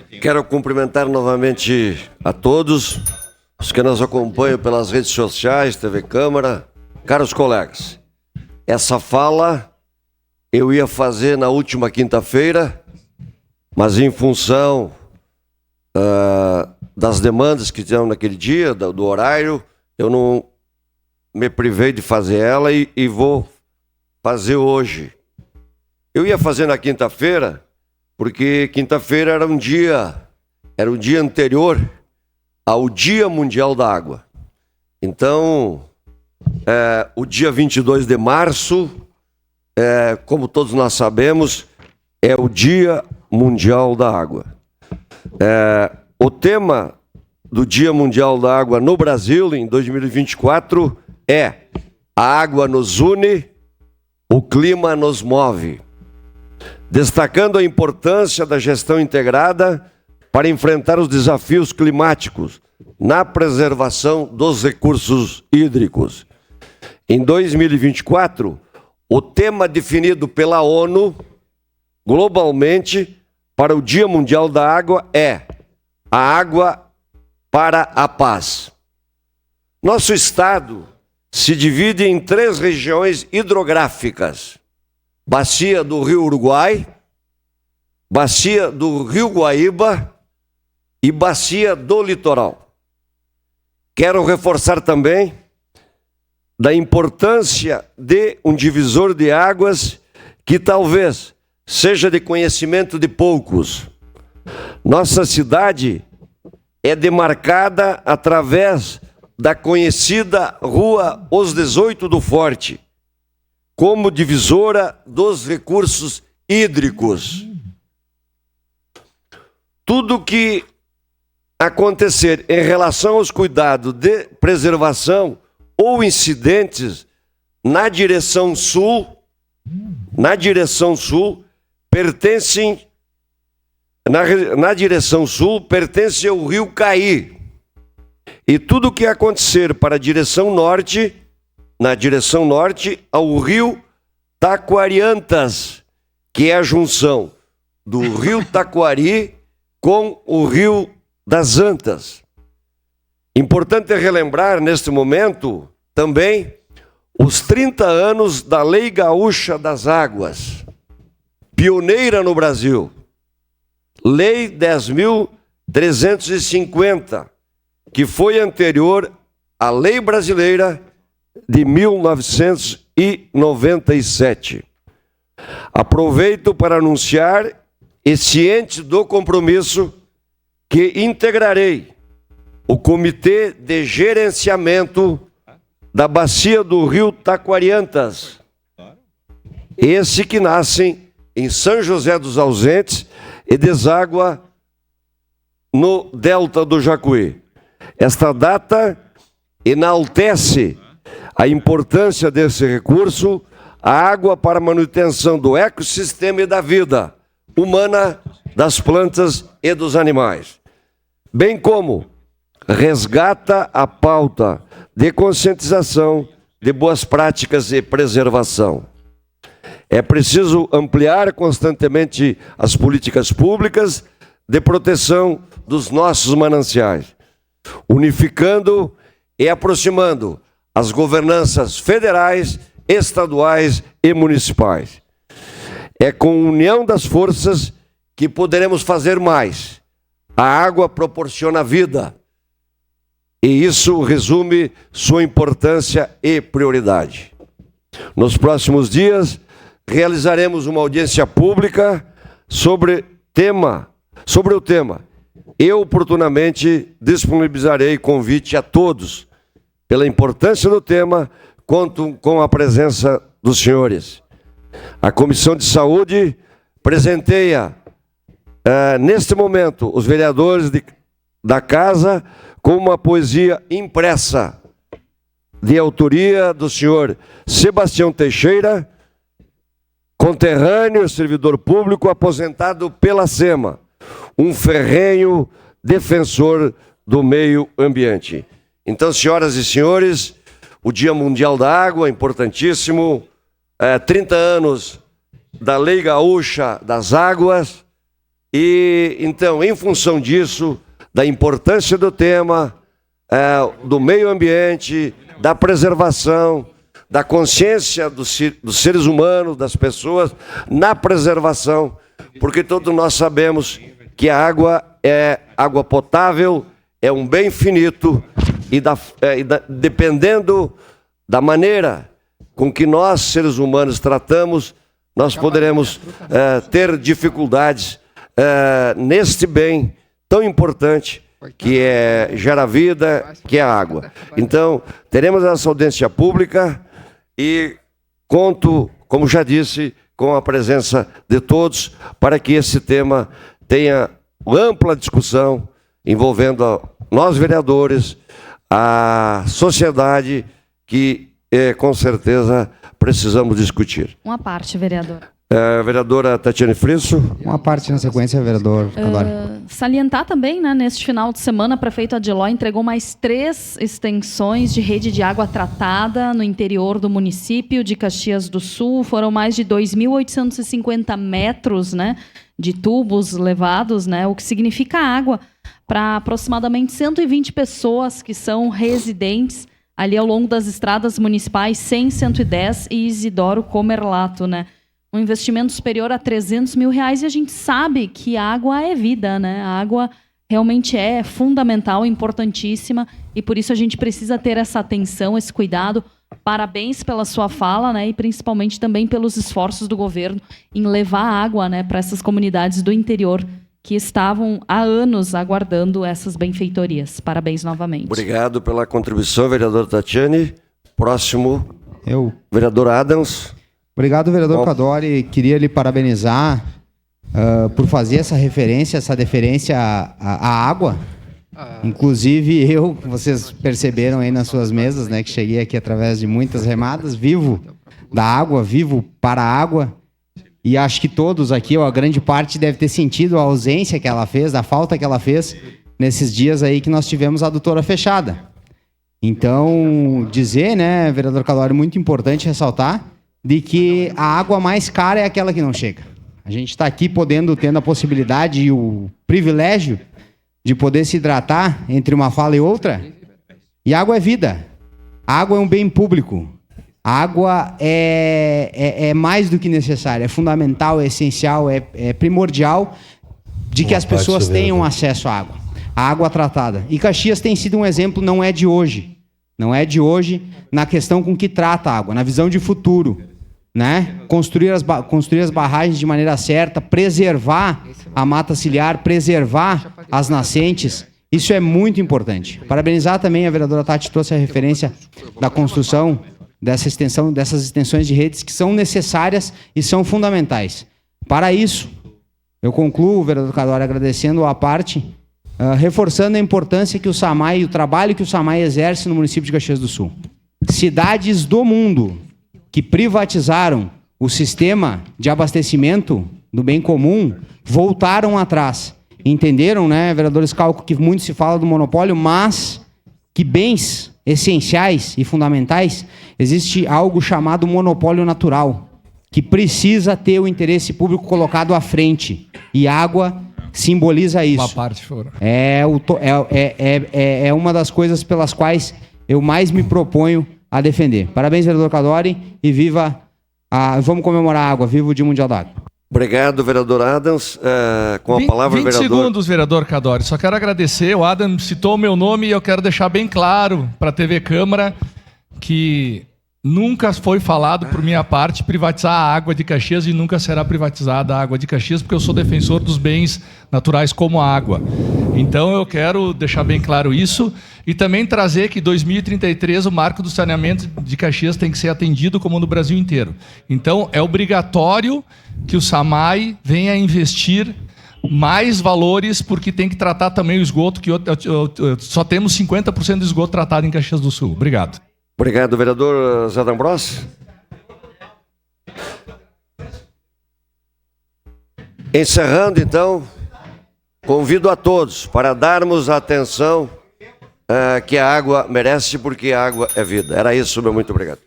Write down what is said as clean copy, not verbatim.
Quero cumprimentar novamente a todos os que nos acompanham pelas redes sociais, TV Câmara. Caros colegas, essa fala eu ia fazer na última quinta-feira, mas em função das demandas que tinham naquele dia, do horário, eu não me privei de fazer ela e vou fazer hoje. Eu ia fazer na quinta-feira, porque quinta-feira era um dia anterior ao Dia Mundial da Água. Então, o dia 22 de março, como todos nós sabemos, é o Dia Mundial da Água. O tema do Dia Mundial da Água no Brasil, em 2024, é: a água nos une, o clima nos move. Destacando a importância da gestão integrada para enfrentar os desafios climáticos na preservação dos recursos hídricos. Em 2024, o tema definido pela ONU globalmente para o Dia Mundial da Água é a água para a paz. Nosso estado se divide em 3 regiões hidrográficas: Bacia do Rio Uruguai, Bacia do Rio Guaíba e Bacia do Litoral. Quero reforçar também da importância de um divisor de águas que talvez seja de conhecimento de poucos. Nossa cidade é demarcada através da conhecida Rua Os 18 do Forte, como divisora dos recursos hídricos. Tudo que acontecer em relação aos cuidados de preservação ou incidentes na direção sul, pertence ao Rio Caí. E tudo que acontecer para a direção norte, na direção norte, ao Rio Taquariantas, que é a junção do Rio Taquari com o Rio das Antas. Importante relembrar neste momento também os 30 anos da Lei Gaúcha das Águas, pioneira no Brasil. Lei 10.350, que foi anterior à Lei Brasileira de 1997. Aproveito para anunciar e ciente do compromisso que integrarei o Comitê de Gerenciamento da Bacia do Rio Taquariantas, esse que nasce em São José dos Ausentes e deságua no Delta do Jacuí. Esta data enaltece a importância desse recurso, a água para a manutenção do ecossistema e da vida humana, das plantas e dos animais, bem como resgata a pauta de conscientização de boas práticas e preservação. É preciso ampliar constantemente as políticas públicas de proteção dos nossos mananciais, unificando e aproximando as governanças federais, estaduais e municipais. É com a união das forças que poderemos fazer mais. A água proporciona vida, e isso resume sua importância e prioridade. Nos próximos dias, realizaremos uma audiência pública sobre o tema. Eu, oportunamente, disponibilizarei convite a todos. Pela importância do tema, conto com a presença dos senhores. A Comissão de Saúde presenteia, neste momento, os vereadores da Casa com uma poesia impressa de autoria do senhor Sebastião Teixeira, conterrâneo, servidor público aposentado pela SEMA, um ferrenho defensor do meio ambiente. Então, senhoras e senhores, o Dia Mundial da Água, importantíssimo, 30 anos da Lei Gaúcha das Águas, E então, em função disso, da importância do tema, do meio ambiente, da preservação, da consciência dos seres humanos, das pessoas, na preservação, porque todos nós sabemos que a água é água potável, é um bem finito, e dependendo da maneira com que nós, seres humanos, tratamos, nós poderemos ter dificuldades neste bem tão importante que gera vida, que é a água. Então, teremos essa audiência pública e conto, como já disse, com a presença de todos para que esse tema tenha ampla discussão envolvendo nós vereadores, a sociedade, que com certeza precisamos discutir. Uma parte, vereador. Vereadora Tatiane Frisso. Uma parte na sequência, vereador Cadori. Salientar também, né, neste final de semana, o prefeito Adiló entregou mais 3 extensões de rede de água tratada no interior do município de Caxias do Sul. Foram mais de 2.850 metros, né, de tubos levados, né, o que significa água para aproximadamente 120 pessoas que são residentes ali ao longo das estradas municipais 100, 110 e Isidoro Comerlato, né? Um investimento superior a R$300 mil, e a gente sabe que a água é vida, né? A água realmente é fundamental, importantíssima, e por isso a gente precisa ter essa atenção, esse cuidado. Parabéns pela sua fala, né? E principalmente também pelos esforços do governo em levar água, né, para essas comunidades do interior que estavam há anos aguardando essas benfeitorias. Parabéns novamente. Obrigado pela contribuição, vereador Tatiane. Próximo, vereador Adams. Obrigado, vereador Cadori. Queria lhe parabenizar por fazer essa referência, essa deferência à água. Inclusive vocês perceberam aí nas suas mesas, né, que cheguei aqui através de muitas remadas, vivo da água, vivo para a água. E acho que todos aqui, ou a grande parte, deve ter sentido a ausência que ela fez, a falta que ela fez nesses dias aí que nós tivemos a adutora fechada. Então, dizer, né, vereador Cadori, muito importante ressaltar de que a água mais cara é aquela que não chega. A gente está aqui tendo a possibilidade e o privilégio de poder se hidratar entre uma fala e outra. E água é vida. A água é um bem público. A água é mais do que necessária, é fundamental, é essencial, é primordial de que as pessoas tenham acesso à água. A água tratada. E Caxias tem sido um exemplo, não é de hoje. Não é de hoje na questão com que trata a água, na visão de futuro. Né? Construir as barragens de maneira certa, preservar a mata ciliar, preservar as nascentes. Isso é muito importante. Parabenizar também, a vereadora Tati trouxe a referência da construção dessas extensões de redes que são necessárias e são fundamentais. Para isso, eu concluo, vereador Cadori, agradecendo a parte, reforçando a importância que o SAMAI, o trabalho que o SAMAI exerce no município de Caxias do Sul. Cidades do mundo que privatizaram o sistema de abastecimento do bem comum voltaram atrás. Entenderam, né, vereador Scalco, que muito se fala do monopólio, mas que bens essenciais e fundamentais, existe algo chamado monopólio natural, que precisa ter o interesse público colocado à frente. E água simboliza isso. Uma parte fora. É uma das coisas pelas quais eu mais me proponho a defender. Parabéns, vereador Cadori, e viva vamos comemorar a água, viva o Dia Mundial da Água. Obrigado, vereador Adams. Com a palavra, 20 vereador... segundos, vereador Cadori. Só quero agradecer, o Adams citou o meu nome e eu quero deixar bem claro para a TV Câmara que nunca foi falado por minha parte privatizar a água de Caxias e nunca será privatizada a água de Caxias, porque eu sou defensor dos bens naturais como a água. Então eu quero deixar bem claro isso e também trazer que 2033 o marco do saneamento de Caxias tem que ser atendido como no Brasil inteiro. Então é obrigatório que o SAMAI venha investir mais valores, porque tem que tratar também o esgoto, que só temos 50% do esgoto tratado em Caxias do Sul. Obrigado. Obrigado, vereador Zé D'Ambrosio. Encerrando, então, convido a todos para darmos a atenção que a água merece, porque a água é vida. Era isso, meu muito obrigado.